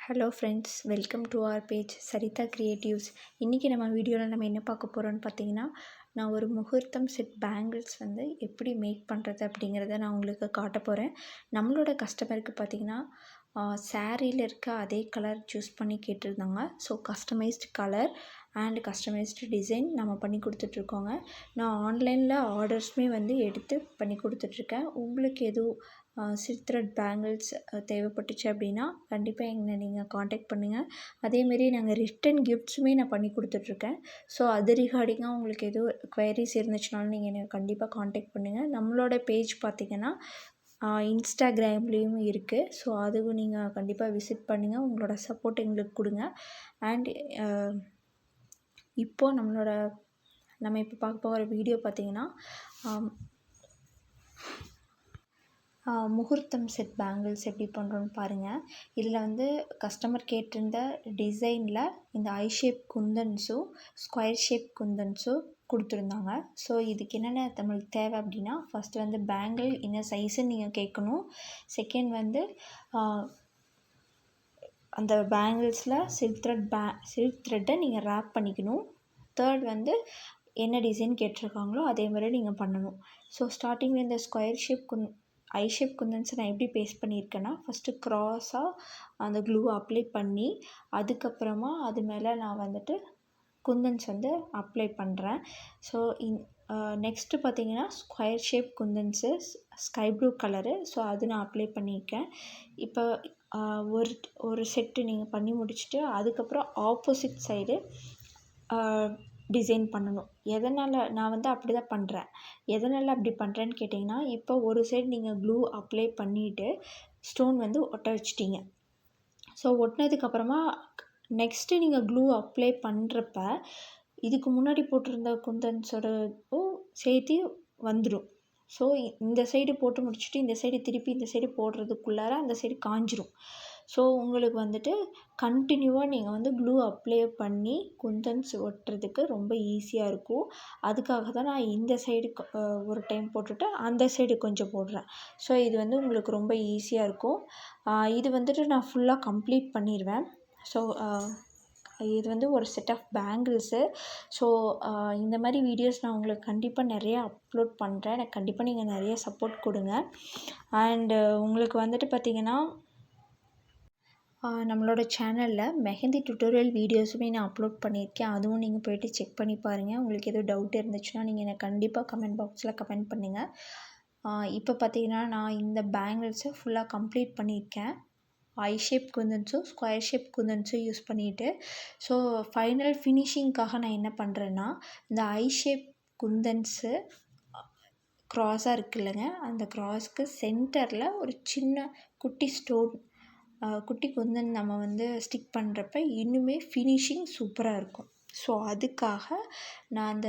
Hello friends, welcome to our page Saritha creatives. இன்றைக்கி நம்ம வீடியோவில் நம்ம என்ன பார்க்க போகிறோன்னு பார்த்தீங்கன்னா, நான் ஒரு முகூர்த்தம் செட் பேங்கிள்ஸ் வந்து எப்படி மேக் பண்ணுறது அப்படிங்கிறத நான் உங்களுக்கு காட்ட போகிறேன். நம்மளோட கஸ்டமருக்கு பார்த்திங்கன்னா சாரியில் இருக்க அதே கலர் சூஸ் பண்ணி கேட்டிருந்தாங்க. So customised colour and customised design நம்ம பண்ணி கொடுத்துட்ருக்கோங்க. நான் ஆன்லைனில் ஆர்டர்ஸுமே வந்து எடுத்து பண்ணி கொடுத்துட்ருக்கேன். உங்களுக்கு எதுவும் சில்க் த்ரெட் பேங்கிள்ஸ் தேவைப்பட்டுச்சு அப்படின்னா கண்டிப்பாக எங்களை நீங்கள் காண்டாக்ட் பண்ணுங்கள். அதேமாரி நாங்கள் ரிட்டன் கிஃப்ட்ஸுமே நான் பண்ணி கொடுத்துட்ருக்கேன். ஸோ அது ரிகார்டிங்காக உங்களுக்கு எதுவும் குவயரிஸ் இருந்துச்சுனாலும் நீங்கள் என்னை கண்டிப்பாக காண்டாக்ட் பண்ணுங்கள். நம்மளோட பேஜ் பார்த்திங்கன்னா இன்ஸ்டாகிராம்லேயும் இருக்குது. ஸோ அதுவும் நீங்கள் கண்டிப்பாக விசிட் பண்ணுங்கள். உங்களோட சப்போர்ட் எங்களுக்கு கொடுங்க. அண்ட் இப்போது நம்ம இப்போ பார்க்க போகிற வீடியோ பார்த்திங்கன்னா முகூர்த்தம் செட் பேங்கிள்ஸ் எப்படி பண்ணுறோன்னு பாருங்கள். இதில் வந்து கஸ்டமர் கேட்டிருந்த டிசைனில் இந்த ஐ ஷேப் குந்தன்ஸும் ஸ்கொயர் ஷேப் குந்தன்ஸும் கொடுத்துருந்தாங்க. ஸோ இதுக்கு என்னென்ன நம்மளுக்கு தேவை அப்படின்னா, ஃபஸ்ட்டு வந்து பேங்கிள் என்ன சைஸுன்னு நீங்கள் கேட்கணும். செகண்ட் வந்து அந்த பேங்கிள்ஸில் சில்க் த்ரெட்டை நீங்கள் ரேப் பண்ணிக்கணும். தேர்ட் வந்து என்ன டிசைன் கேட்டிருக்காங்களோ அதே மாதிரி நீங்கள் பண்ணணும். ஸோ ஸ்டார்டிங்கில் இந்த ஸ்கொயர் ஷேப் ஐ ஷேப் குந்தன்ஸை நான் எப்படி பேஸ்ட் பண்ணியிருக்கேன்னா, ஃபஸ்ட்டு க்ராஸாக அந்த க்ளூ அப்ளை பண்ணி அதுக்கப்புறமா அது மேலே நான் வந்துட்டு குந்தன்ஸ் வந்து அப்ளை பண்ணுறேன். ஸோ நெக்ஸ்ட்டு பார்த்திங்கன்னா ஸ்கொயர் ஷேப் குந்தன்ஸு ஸ்கை ப்ளூ கலரு. ஸோ அது நான் அப்ளை பண்ணியிருக்கேன். இப்போ ஒரு செட்டு நீங்கள் பண்ணி முடிச்சுட்டு அதுக்கப்புறம் ஆப்போசிட் சைடு டிசைன் பண்ணணும். எதனால் நான் வந்து அப்படி தான் பண்ணுறேன். எதனால் அப்படி பண்ணுறேன்னு கேட்டிங்கன்னா, இப்போ ஒரு சைடு நீங்கள் க்ளூ அப்ளை பண்ணிவிட்டு ஸ்டோன் வந்து ஒட்ட வச்சிட்டிங்க. ஸோ ஒட்டினதுக்கப்புறமா நெக்ஸ்ட்டு நீங்கள் க்ளூ அப்ளை பண்ணுறப்ப இதுக்கு முன்னாடி போட்டிருந்த குந்தன்ஸோடவும் சேர்த்து வந்துடும். ஸோ இந்த சைடு போட்டு முடிச்சுட்டு இந்த சைடு திருப்பி இந்த சைடு போடுறதுக்குள்ளார அந்த சைடு காஞ்சிரும். ஸோ உங்களுக்கு வந்துட்டு கண்டினியூவாக நீங்கள் வந்து க்ளூ அப்ளை பண்ணி குந்தன்ஸ் ஒட்டுறதுக்கு ரொம்ப ஈஸியாக இருக்கும். அதுக்காக தான் நான் இந்த சைடு ஒரு டைம் போட்டுட்டு அந்த சைடு கொஞ்சம் போடுறேன். ஸோ இது வந்து உங்களுக்கு ரொம்ப ஈஸியாக இருக்கும். இது வந்துட்டு நான் ஃபுல்லாக கம்ப்ளீட் பண்ணிடுவேன். ஸோ இது வந்து ஒரு செட் ஆஃப் பேங்கிள்ஸு. ஸோ இந்த மாதிரி வீடியோஸ் நான் உங்களுக்கு கண்டிப்பாக நிறைய அப்லோட் பண்ணுறேன். எனக்கு கண்டிப்பாக நீங்கள் நிறைய சப்போர்ட் கொடுங்க. அண்டு உங்களுக்கு வந்துட்டு பார்த்திங்கன்னா நம்மளோட சேனலில் மெஹந்தி டுட்டோரியல் வீடியோஸுமே நான் அப்லோட் பண்ணியிருக்கேன். அதுவும் நீங்கள் போய்ட்டு செக் பண்ணி பாருங்கள். உங்களுக்கு எதுவும் டவுட் இருந்துச்சுன்னா நீங்கள் எனக்கு கண்டிப்பாக கமெண்ட் பாக்ஸில் கமெண்ட் பண்ணுங்கள். இப்போ பார்த்திங்கன்னா நான் இந்த பேங்கிள்ஸை ஃபுல்லாக கம்ப்ளீட் பண்ணியிருக்கேன். ஐ ஷேப் குந்தன்ஸும் ஸ்கொயர் ஷேப் குந்தன்ஸும் யூஸ் பண்ணிவிட்டு, ஸோ ஃபைனல் ஃபினிஷிங்க்காக நான் என்ன பண்ணுறேன்னா, இந்த ஐ ஷேப் குந்தன்ஸு க்ராஸாக இருக்குல்லங்க, அந்த க்ராஸ்க்கு சென்டரில் ஒரு சின்ன குட்டி ஸ்டோன் குட்டி குந்தன் நம்ம வந்து ஸ்டிக் பண்ணுறப்ப இன்னுமே ஃபினிஷிங் சூப்பராக இருக்கும். ஸோ அதுக்காக நான் அந்த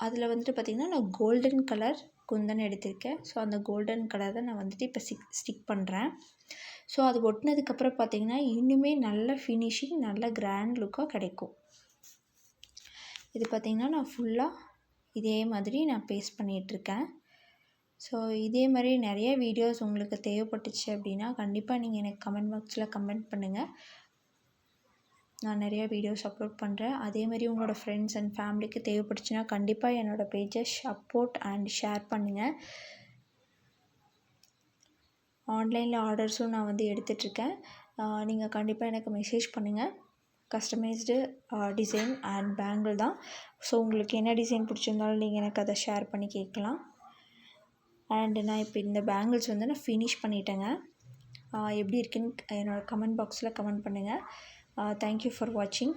அதில் வந்துட்டு பார்த்திங்கன்னா நான் கோல்டன் கலர் குந்தன் எடுத்திருக்கேன். ஸோ அந்த கோல்டன் கலர் தான் நான் வந்துட்டு இப்போ ஸ்டிக் பண்ணுறேன். ஸோ அது ஒட்டினதுக்கப்புறம் பார்த்திங்கன்னா இன்னுமே நல்ல ஃபினிஷிங் நல்ல கிராண்ட் லுக்காக கிடைக்கும். இது பார்த்திங்கன்னா நான் ஃபுல்லாக இதே மாதிரி நான் பேஸ்ட் பண்ணிகிட்ருக்கேன். ஸோ இதே மாதிரி நிறைய வீடியோஸ் உங்களுக்கு தேவைப்பட்டுச்சு அப்படின்னா கண்டிப்பாக நீங்கள் எனக்கு கமெண்ட் பாக்ஸில் கமெண்ட் பண்ணுங்கள். நான் நிறையா வீடியோஸ் அப்லோட் பண்ணுறேன். அதேமாதிரி உங்களோட ஃப்ரெண்ட்ஸ் அண்ட் ஃபேமிலிக்கு தேவைப்பட்டுச்சுன்னா கண்டிப்பாக என்னோடய பேஜை சப்போர்ட் அண்ட் ஷேர் பண்ணுங்கள். ஆன்லைனில் ஆர்டர்ஸும் நான் வந்து எடுத்துகிட்ருக்கேன். நீங்கள் கண்டிப்பாக எனக்கு மெசேஜ் பண்ணுங்கள். கஸ்டமைஸ்டு டிசைன் அண்ட் பேங்கிள் தான். ஸோ உங்களுக்கு என்ன டிசைன் பிடிச்சிருந்தாலும் நீங்கள் எனக்கு அதை ஷேர் பண்ணி கேட்கலாம். அண்டு நான் இப்போ இந்த பேங்கிள்ஸ் வந்து நான் ஃபினிஷ் பண்ணிட்டேங்க. எப்படி இருக்குன்னு என்னோடய கமெண்ட் பாக்ஸில் கமெண்ட் பண்ணுங்கள். தேங்க்யூ ஃபார் வாட்சிங்.